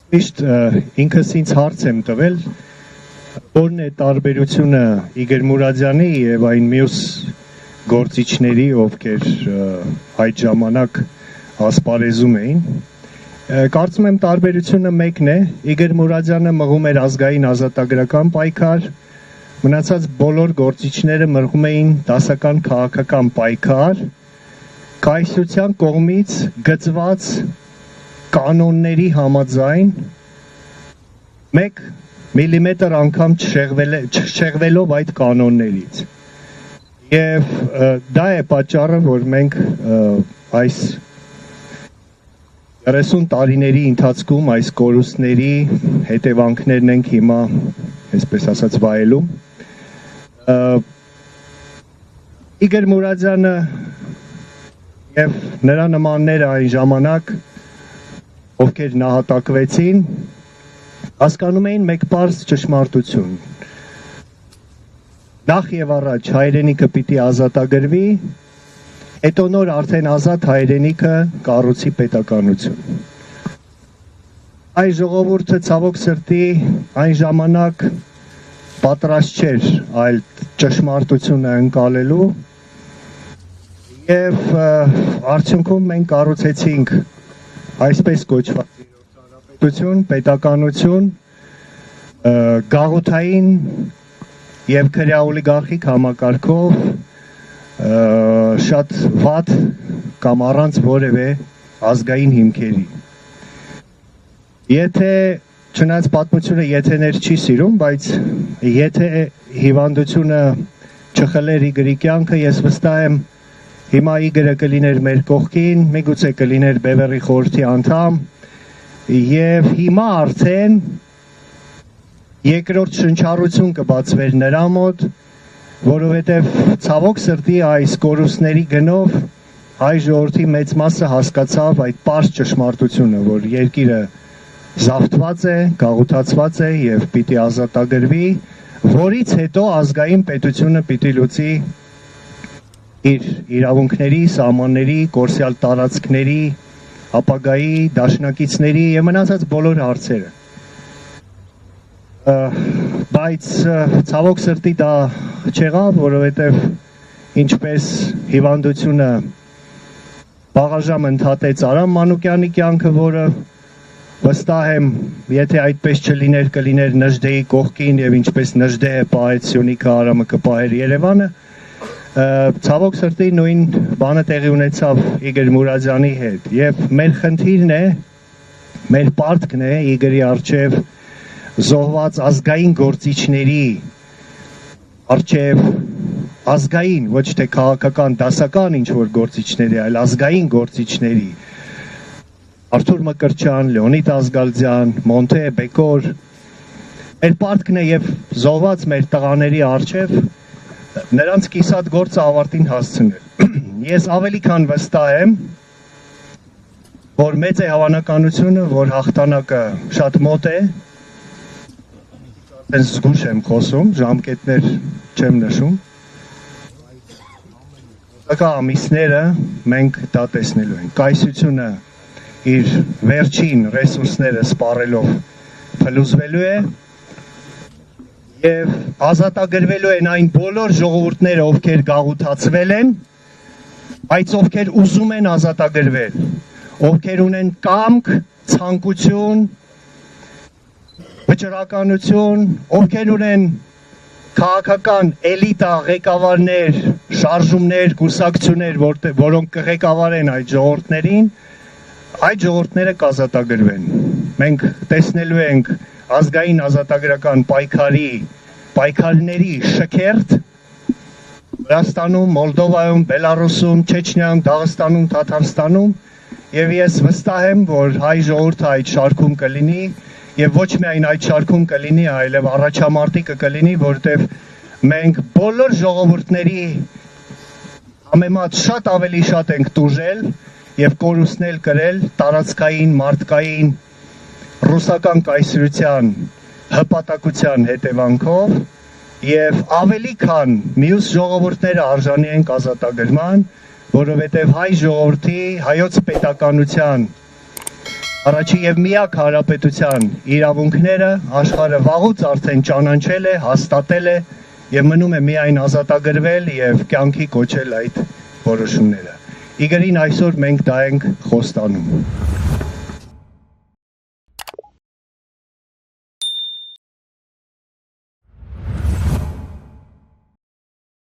Միշտ ինքս ինձ հարց եմ տվել, որն է տարբերությունը Իգոր Մուրադյանի եւ այն մյուս գործիչների, ովքեր այդ ժամանակ ասպարեզում էին։ Կարծում եմ տարբերությունը մեկն է, Իգոր Մուրադյանը մղում էր ազգային ազատագրական պայքար, մնացած բոլոր գործիչները մղում էին դասական քաղաքական պայքար, կայսրության կողմից գծված կանոնների համաձայն 1 միլիմետր անգամ չշեղվելով այդ կանոններից։ Եվ դա է պատճառը, որ մենք այս 30 տարիների ընթացքում այս կորուստների հետևանքներն ենք հիմա, այսպես ասած, վայելում։ Իգոր Մուրադյանը եւ նրա նմանները այն ժամանակ, ովքեր նահատակվեցին, հասկանում էին մեկ պարզ ճշմարտություն։ Նախ եւ առաջ հայրենիքը պիտի ազատագրվի, հետո նոր արդեն ազատ հայրենիքը կառուցի պետականություն։ Այս ժողովուրդը ցավոք սրտի այն ժամանակ պատրաստ չէր այլ ճշմարտությունը ընկալելու եւ արդյունքում մենք կառուցեցինք այսպես կոչված հանրապետություն, պետականություն, գաղութային եւ քրեա օլիգարխիկ համակարգով շատ վատ կամ առանց որևէ ազգային հիմքերի։ Եթե չնայած պատմությունը եթեներ չի սիրում, բայց եթե հիվանդությունը չխլեր Իգորի կյանքը, ես վստահ եմ հիմա Իգորը կլիներ մեր կողքին, միգուցե կլիներ Բևեռի խորհրդի անդամ, եւ հիմա արդեն երկրորդ շնչառություն կբացվեր նրա մոտ, որովհետեւ ցավոք սրտի այս կորուստների գնով հայ ժողովրդի մեծ մասը հասկացավ այդ պարզ ճշմարտությունը, որ երկիրը զավթված է, գաղութացված է եւ պիտի ազատագրվի, որից հետո ազգային պետությունը պիտի լուծի իր իրավունքների, սահմանների, կորսյալ տարածքների, ապագայի, դաշնակիցների եւ մնացած բոլոր հարցերը։ Բայց ցավոք սրտի դա չեղավ, որովհետեւ ինչպես հիվանդությունը բաղաժամ ընդհատեց Արամ Մանուկյանի կյանքը, որը վստահ եմ, եթե այդպես չլիներ, կլիներ Նժդեի կողքին եւ ինչպես Նժդեը պահեց Սյունիքը, Արամը կպահեր Երևանը, ցավոք սրտի նույն բանը տեղի ունեցավ Իգոր Մուրադյանի հետ եւ մեր խնդիրն է, մեր պարտքն է Իգորի արչեւ զոհված ազգային գործիչների արչեւ ազգային, ոչ թե քաղաքական, դասական ինչ որ գործիչների, այլ ազգային գործիչների Արթուր Մկրտչյան, Լեոնիդ Ազգալձյան, Մոնթե Բեկոր, մեր պարտքն է եւ զոհված մեր տղաների արչեւ նրանց կիսատ գործը ավարտին հասցնել։ Ես ավելի քան վստահ եմ, որ մեծ է հավանականությունը, որ հաղթանակը շատ մոտ է, այնպես զգուշ եմ խոսում, ժամկետներ չեմ նշում, տակա ամիսները մենք դա տեսնելու ենք, կայսրությունը իր վերջին ռեսուրսները սպառելով փլուզվելու է, եւ ազատագրվելու են այն բոլոր ժողովուրդները, ովքեր գաղութացվել են, բայց ովքեր ուզում են ազատագրվել, ովքեր ունեն կամք, ցանկություն, վճռականություն, ովքեր ունեն քաղաքական էլիտա ղեկավարներ, շարժումներ, կուսակցություններ, որոնք կղեկավարեն այդ ժողովուրդներին, այդ ժողովուրդները կազատագրվեն։ Մենք տեսնելու ենք ազգային ազատագրական պայքարների շքերթ Վրաստանում, Մոլդովայում, Բելարուսում, Չեչնիայում, Դաղստանում, Թաթարստանում եւ ես վստահ եմ, որ հայ ժողովուրդը այդ շարքում կլինի եւ ոչ միայն այդ շարքում կլինի, այլև առաջամարտիկը կլինի, որտեւ մենք բոլոր ժողովուրդների համեմատ շատ ավելի շատ ենք տուժել եւ կորուստներ կրել տարածքային, մարդկային ռուսական կայսրության հպատակության հետևանքով եւ ավելի քան մյուս ժողովուրդները արժանի են ազատագրման, որովհետեւ հայ ժողովրդի հայոց պետականության Առաջի եւ միակ հանրապետության իրավունքները աշխարհը վաղուց արդեն ճանաչել է, հաստատել է եւ մնում է միայն ազատագրվել եւ կյանքի կոչել այդ որոշումները։ Իգրին այսօր մենք դա ենք խոստանում։